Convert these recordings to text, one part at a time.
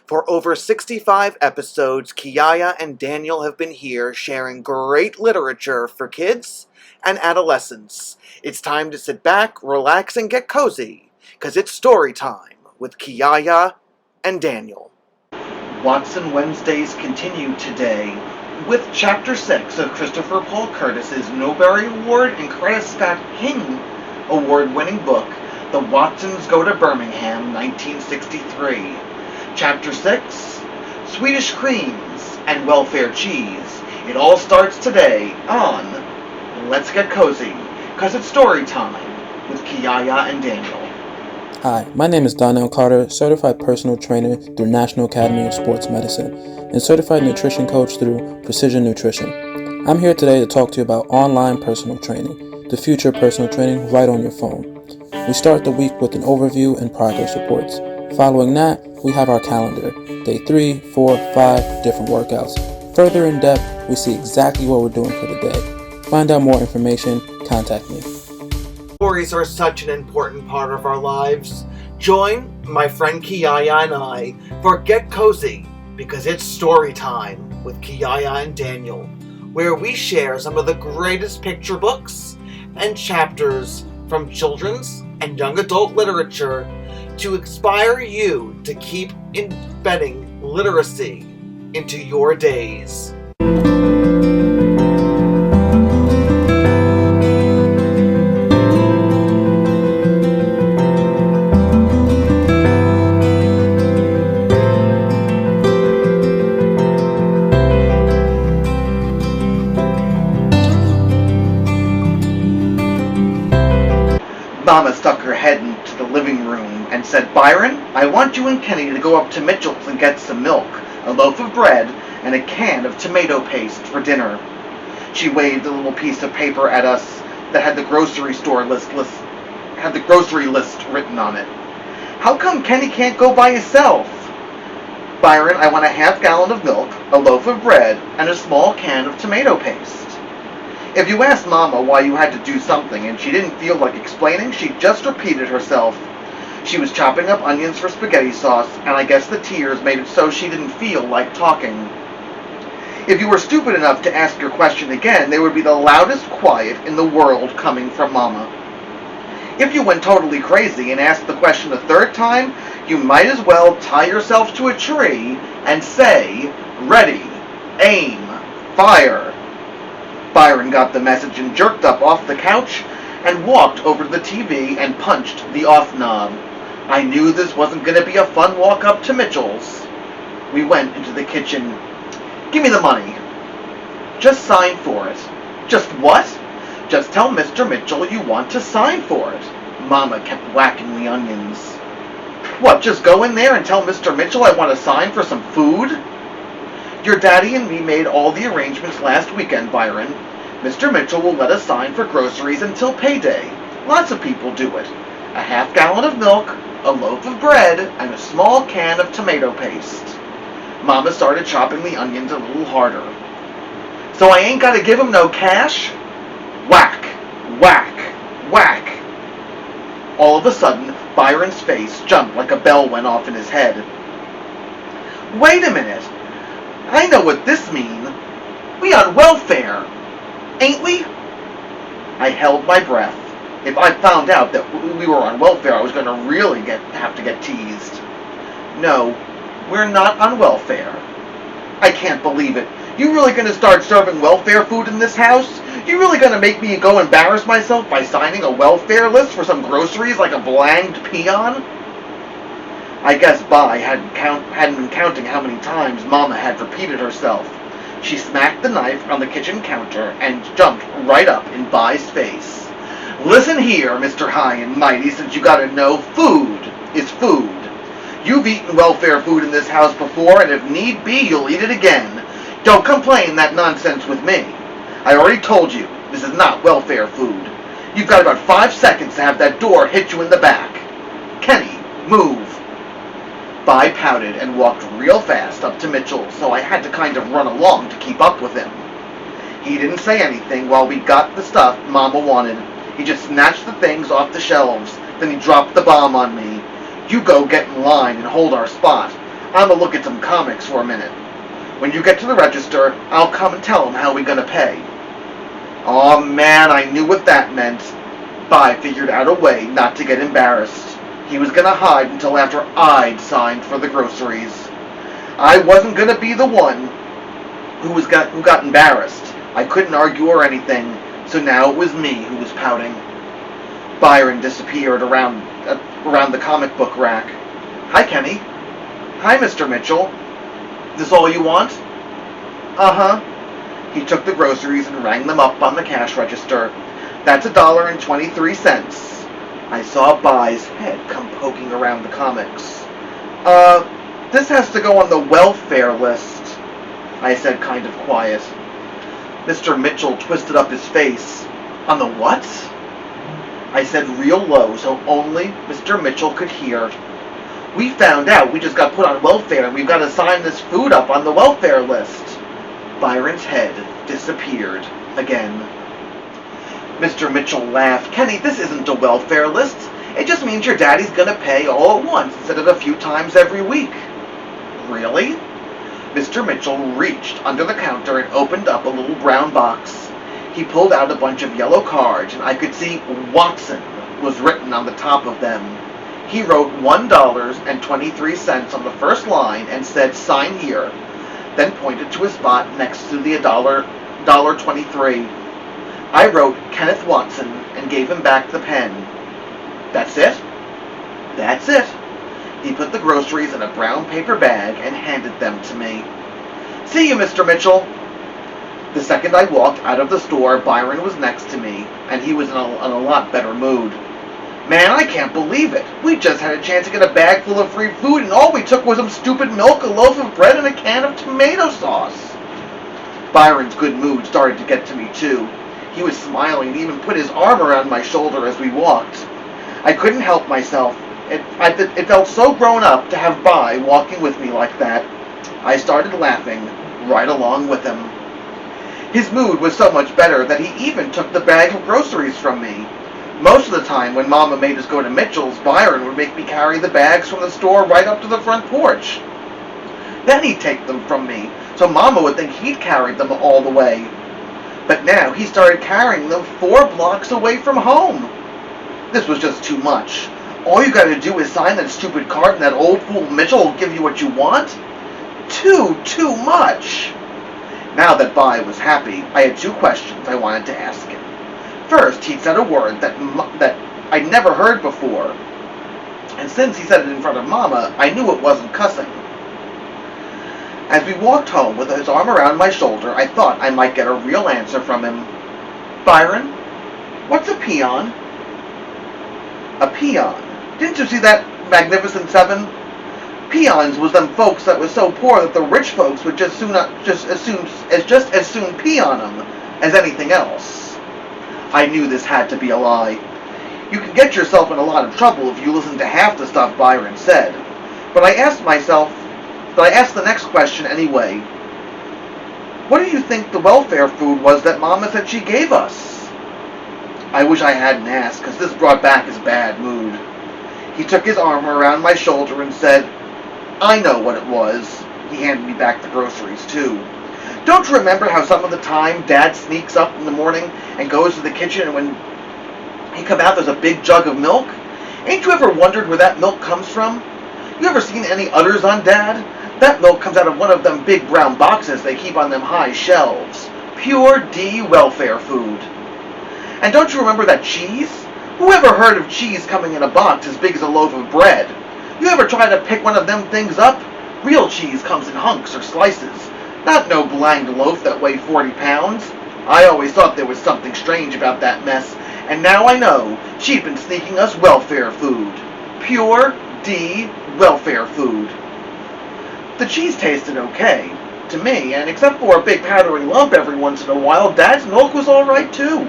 For over 65 episodes, Kiyaya and Daniel have been here sharing great literature for kids and adolescents. It's time to sit back, relax, and get cozy, because it's story time with Kiyaya and Daniel. Watson Wednesdays continue today with Chapter 6 of Christopher Paul Curtis's Newberry Award and Coretta Scott King award-winning book, The Watsons Go to Birmingham, 1963. Chapter 6, Swedish Creams and Welfare Cheese. It all starts today on Let's Get Cozy, because it's story time with Kiyaya and Daniel. Hi, my name is Donnell Carter, certified personal trainer through National Academy of Sports Medicine, and certified nutrition coach through Precision Nutrition. I'm here today to talk to you about online personal training, the future of personal training right on your phone. We start the week with an overview and progress reports. Following that, we have our calendar, day 3, 4, 5 different workouts. Further in depth, we see exactly what we're doing for the day. Find out more information, contact me. Stories are such an important part of our lives. Join my friend Kiyaya and I for Get Cozy, because it's story time with Kiyaya and Daniel, where we share some of the greatest picture books and chapters from children's and young adult literature to inspire you to keep embedding literacy into your days. Mama stuck her head into the living room and said, "Byron, I want you and Kenny to go up to Mitchell's and get some milk, a loaf of bread, and a can of tomato paste for dinner." She waved a little piece of paper at us that had the grocery list written on it. "How come Kenny can't go by himself?" "Byron, I want a half-gallon of milk, a loaf of bread, and a small can of tomato paste." If you asked Mama why you had to do something and she didn't feel like explaining, she just repeated herself. She was chopping up onions for spaghetti sauce, and I guess the tears made it so she didn't feel like talking. If you were stupid enough to ask your question again, there would be the loudest quiet in the world coming from Mama. If you went totally crazy and asked the question a third time, you might as well tie yourself to a tree and say, "Ready, aim, fire." Byron got the message and jerked up off the couch and walked over to the TV and punched the off knob. I knew this wasn't going to be a fun walk up to Mitchell's. We went into the kitchen. "Give me the money." "Just sign for it." "Just what?" "Just tell Mr. Mitchell you want to sign for it." Mama kept whacking the onions. "What, just go in there and tell Mr. Mitchell I want to sign for some food?" "Your daddy and me made all the arrangements last weekend, Byron. Mr. Mitchell will let us sign for groceries until payday. Lots of people do it. A half-gallon of milk, a loaf of bread, and a small can of tomato paste." Mama started chopping the onions a little harder. "So I ain't got to give him no cash?" Whack, whack, whack. All of a sudden, Byron's face jumped like a bell went off in his head. "Wait a minute. I know what this means. We on welfare, ain't we?" I held my breath. If I found out that we were on welfare, I was going to really have to get teased. "No, we're not on welfare." "I can't believe it. You really going to start serving welfare food in this house? You really going to make me go embarrass myself by signing a welfare list for some groceries like a blanged peon?" I guess Bai hadn't been counting how many times Mama had repeated herself. She smacked the knife on the kitchen counter and jumped right up in Bai's face. "Listen here, Mr. High and Mighty, since you gotta know, food is food. You've eaten welfare food in this house before, and if need be, you'll eat it again. Don't complain that nonsense with me. I already told you, this is not welfare food. You've got about 5 seconds to have that door hit you in the back. Kenny, move." Bai pouted and walked real fast up to Mitchell, so I had to kind of run along to keep up with him. He didn't say anything while we got the stuff Mama wanted. He just snatched the things off the shelves. Then he dropped the bomb on me. "You go get in line and hold our spot. I'm gonna look at some comics for a minute. When you get to the register, I'll come and tell him how we gonna pay." Oh man, I knew what that meant. Bi figured out a way not to get embarrassed. He was gonna hide until after I'd signed for the groceries. I wasn't gonna be the one who got embarrassed. I couldn't argue or anything, so now it was me who was pouting. Byron disappeared around the comic book rack. "Hi, Kenny." "Hi, Mr. Mitchell. This all you want?" "Uh-huh." He took the groceries and rang them up on the cash register. "That's $1.23. I saw Bi's head come poking around the comics. This has to go on the welfare list," I said kind of quiet. Mr. Mitchell twisted up his face. "On the what?" I said real low so only Mr. Mitchell could hear. "We found out we just got put on welfare and we've got to sign this food up on the welfare list." Byron's head disappeared again. Mr. Mitchell laughed. "Kenny, this isn't a welfare list. It just means your daddy's gonna pay all at once instead of a few times every week." "Really?" Mr. Mitchell reached under the counter and opened up a little brown box. He pulled out a bunch of yellow cards, and I could see Watson was written on the top of them. He wrote $1.23 on the first line and said, "Sign here," then pointed to a spot next to the $1.23. I wrote Kenneth Watson and gave him back the pen. "That's it?" "That's it." He put the groceries in a brown paper bag and handed them to me. "See you, Mr. Mitchell." The second I walked out of the store, Byron was next to me, and he was in a lot better mood. "Man, I can't believe it. We just had a chance to get a bag full of free food, and all we took was some stupid milk, a loaf of bread, and a can of tomato sauce." Byron's good mood started to get to me, too. He was smiling and even put his arm around my shoulder as we walked. I couldn't help myself. It felt so grown up to have Bi walking with me like that. I started laughing right along with him. His mood was so much better that he even took the bag of groceries from me. Most of the time when Mama made us go to Mitchell's, Byron would make me carry the bags from the store right up to the front porch. Then he'd take them from me, so Mama would think he'd carried them all the way. But now he started carrying them 4 blocks away from home. This was just too much. All you gotta do is sign that stupid card and that old fool Mitchell will give you what you want? Too much. Now that Bi was happy, I had 2 questions I wanted to ask him. First, he'd said a word that I'd never heard before. And since he said it in front of Mama, I knew it wasn't cussing. As we walked home with his arm around my shoulder, I thought I might get a real answer from him. "Byron, what's a peon?" "A peon? Didn't you see that Magnificent Seven? Peons was them folks that was so poor that the rich folks would just as soon pee on them as anything else." I knew this had to be a lie. You can get yourself in a lot of trouble if you listen to half the stuff Byron said. But I asked the next question anyway. "What do you think the welfare food was that Mama said she gave us?" I wish I hadn't asked, because this brought back his bad mood. He took his arm around my shoulder and said, "I know what it was." He handed me back the groceries, too. "Don't you remember how some of the time Dad sneaks up in the morning and goes to the kitchen, and when he come out there's a big jug of milk? Ain't you ever wondered where that milk comes from? You ever seen any udders on Dad? That milk comes out of one of them big brown boxes they keep on them high shelves. Pure D welfare food. And don't you remember that cheese? Who ever heard of cheese coming in a box as big as a loaf of bread? You ever try to pick one of them things up? Real cheese comes in hunks or slices, not no blind loaf that weigh 40 pounds. I always thought there was something strange about that mess, and now I know she'd been sneaking us welfare food. Pure D welfare food. The cheese tasted okay to me, and except for a big powdery lump every once in a while, Dad's milk was all right too.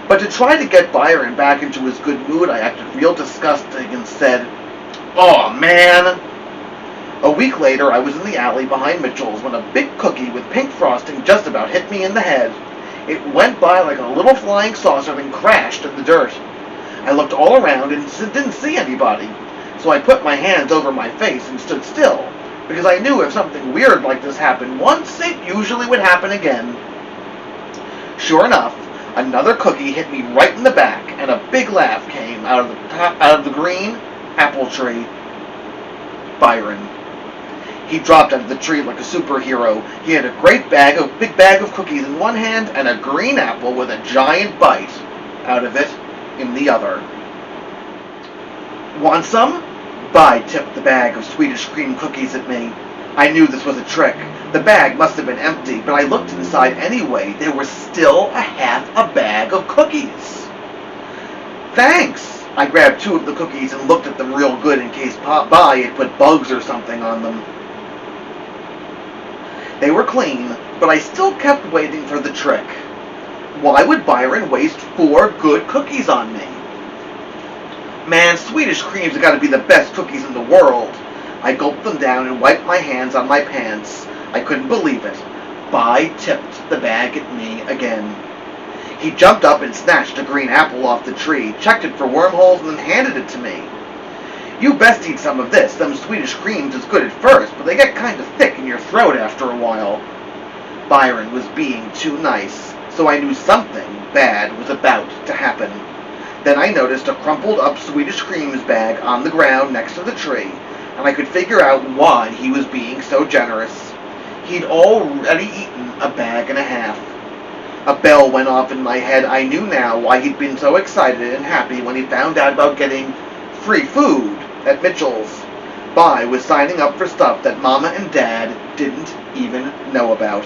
But to try to get Byron back into his good mood, I acted real disgusting and said, "Aw, man." A week later, I was in the alley behind Mitchell's when a big cookie with pink frosting just about hit me in the head. It went by like a little flying saucer and crashed in the dirt. I looked all around and didn't see anybody, so I put my hands over my face and stood still, because I knew if something weird like this happened once, it usually would happen again. Sure enough, another cookie hit me right in the back, and a big laugh came out of the green apple tree. Byron. He dropped out of the tree like a superhero. He had a big bag of cookies in one hand and a green apple with a giant bite out of it in the other. Want some? Bai tipped the bag of Swedish cream cookies at me. I knew this was a trick. The bag must have been empty, but I looked inside anyway. There was still half a bag of cookies. Thanks! I grabbed 2 of the cookies and looked at them real good in case Bai had put bugs or something on them. They were clean, but I still kept waiting for the trick. Why would Byron waste 4 good cookies on me? Man, Swedish creams have got to be the best cookies in the world. I gulped them down and wiped my hands on my pants. I couldn't believe it. Bai tipped the bag at me again. He jumped up and snatched a green apple off the tree, checked it for wormholes, and then handed it to me. You best eat some of this. Them Swedish creams is good at first, but they get kind of thick in your throat after a while. Byron was being too nice, so I knew something bad was about to happen. Then I noticed a crumpled up Swedish creams bag on the ground next to the tree, and I could figure out why he was being so generous. He'd already eaten a bag and a half. A bell went off in my head. I knew now why he'd been so excited and happy when he found out about getting free food at Mitchell's. Bai was signing up for stuff that Mama and Dad didn't even know about.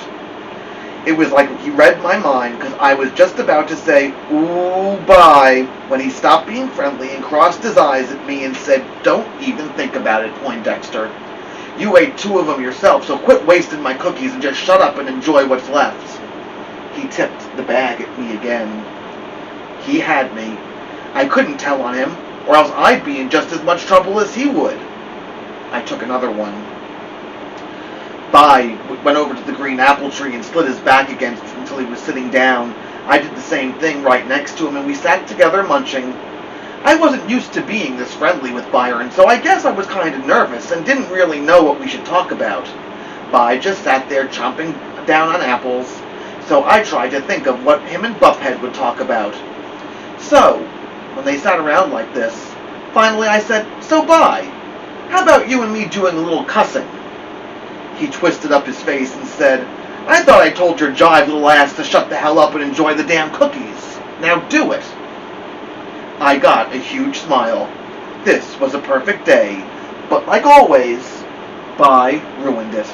It was like he read my mind, because I was just about to say, "Ooh, Bai," when he stopped being friendly and crossed his eyes at me and said, "Don't even think about it, Poindexter. You ate 2 of them yourself, so quit wasting my cookies and just shut up and enjoy what's left." He tipped the bag at me again. He had me. I couldn't tell on him, or else I'd be in just as much trouble as he would. I took another one. Bai went over to the green apple tree and slid his back against it until he was sitting down. I did the same thing right next to him, and we sat together munching. I wasn't used to being this friendly with Byron, so I guess I was kind of nervous and didn't really know what we should talk about. Bai just sat there chomping down on apples, so I tried to think of what him and Buffhead would talk about. So, when they sat around like this, finally I said, "So Bai, how about you and me doing a little cussing?" He twisted up his face and said, "I thought I told your jive little ass to shut the hell up and enjoy the damn cookies. Now do it." I got a huge smile. This was a perfect day, but like always, Bai ruined it.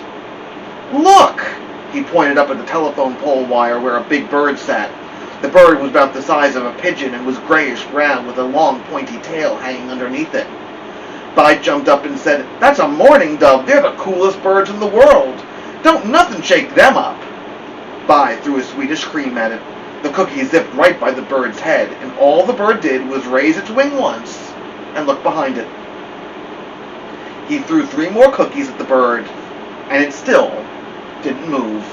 "Look!" He pointed up at the telephone pole wire where a big bird sat. The bird was about the size of a pigeon and was grayish-brown with a long pointy tail hanging underneath it. Bai jumped up and said, "That's a mourning dove. They're the coolest birds in the world. Don't nothing shake them up." Bai threw a Swedish cream at it. The cookie zipped right by the bird's head, and all the bird did was raise its wing once and look behind it. He threw 3 more cookies at the bird, and it still didn't move.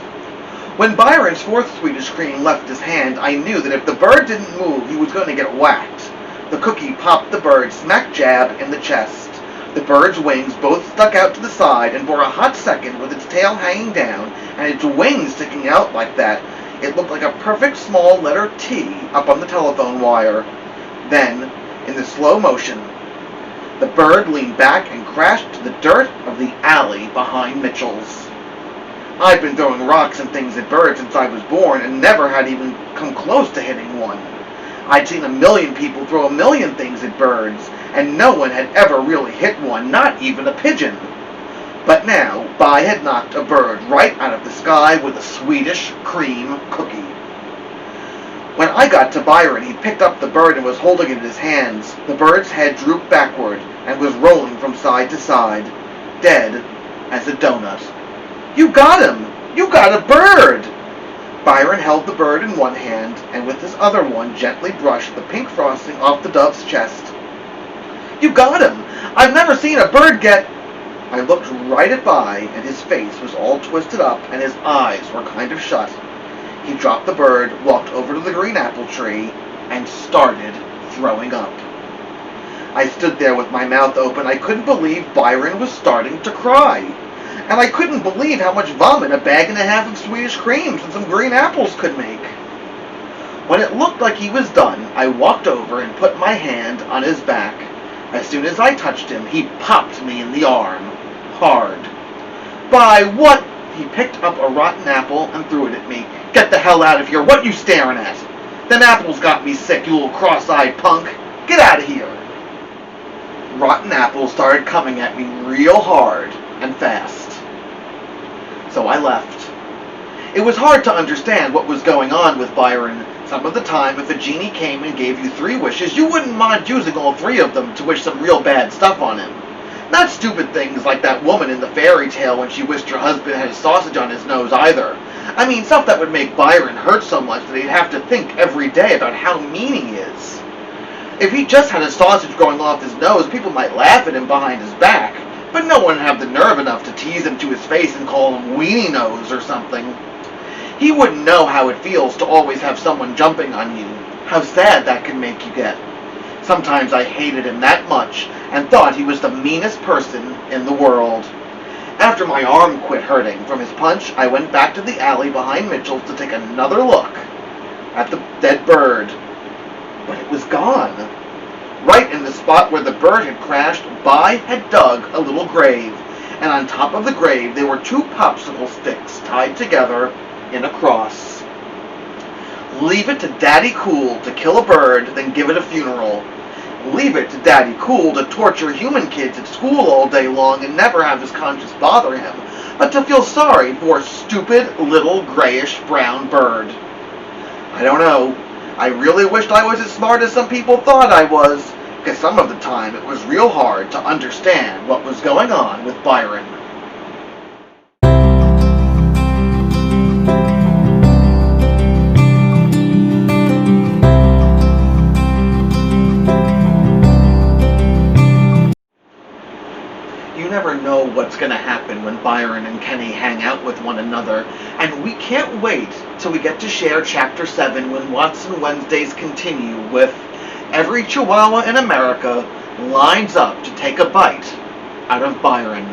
When Byron's 4th Swedish cream left his hand, I knew that if the bird didn't move, he was going to get whacked. The cookie popped the bird smack jab in the chest. The bird's wings both stuck out to the side, and for a hot second, with its tail hanging down and its wings sticking out like that, it looked like a perfect small letter T up on the telephone wire. Then, in the slow motion, the bird leaned back and crashed to the dirt of the alley behind Mitchell's. I'd been throwing rocks and things at birds since I was born and never had even come close to hitting one. I'd seen 1,000,000 people throw 1,000,000 things at birds, and no one had ever really hit one, not even a pigeon. But now, Bai had knocked a bird right out of the sky with a Swedish cream cookie. When I got to Byron, he picked up the bird and was holding it in his hands. The bird's head drooped backward and was rolling from side to side, dead as a donut. "You got him! You got a bird!" Byron held the bird in one hand, and with his other one gently brushed the pink frosting off the dove's chest. "You got him! I've never seen a bird get—" I looked right at Bai, and his face was all twisted up, and his eyes were kind of shut. He dropped the bird, walked over to the green apple tree, and started throwing up. I stood there with my mouth open. I couldn't believe Byron was starting to cry. and I couldn't believe how much vomit a bag and a half of Swedish creams and some green apples could make. When it looked like he was done, I walked over and put my hand on his back. As soon as I touched him, he popped me in the arm. Hard. "By what?" He picked up a rotten apple and threw it at me. "Get the hell out of here. What you staring at? Them apples got me sick, you little cross-eyed punk. Get out of here." Rotten apples started coming at me real hard and fast. So I left. It was hard to understand what was going on with Byron. Some of the time, if a genie came and gave you 3 wishes, you wouldn't mind using all 3 of them to wish some real bad stuff on him. Not stupid things like that woman in the fairy tale when she wished her husband had a sausage on his nose either. I mean, stuff that would make Byron hurt so much that he'd have to think every day about how mean he is. If he just had a sausage growing off his nose, people might laugh at him behind his back, but no one would have the nerve enough to tease him to his face and call him Weenie Nose or something. He wouldn't know how it feels to always have someone jumping on you, how sad that can make you get. Sometimes I hated him that much and thought he was the meanest person in the world. After my arm quit hurting from his punch, I went back to the alley behind Mitchell's to take another look at the dead bird. But it was gone. Right in the spot where the bird had crashed, Bai had dug a little grave, and on top of the grave there were 2 popsicle sticks tied together in a cross. Leave it to Daddy Cool to kill a bird, then give it a funeral. Leave it to Daddy Cool to torture human kids at school all day long and never have his conscience bother him, but to feel sorry for a stupid little grayish-brown bird. I don't know. I really wished I was as smart as some people thought I was, because some of the time it was real hard to understand what was going on with Byron. You never know what's going to happen when Byron and Kenny hang out with one another, and we can't wait till we get to share Chapter 7 when Watson Wednesdays continue with every Chihuahua in America lines up to take a bite out of Byron.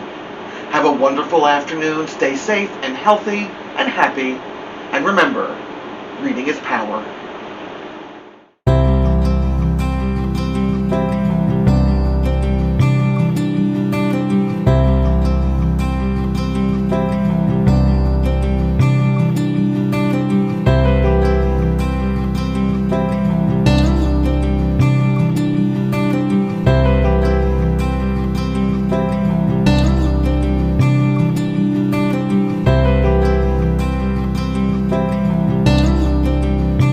Have a wonderful afternoon, stay safe and healthy and happy, and remember, reading is power.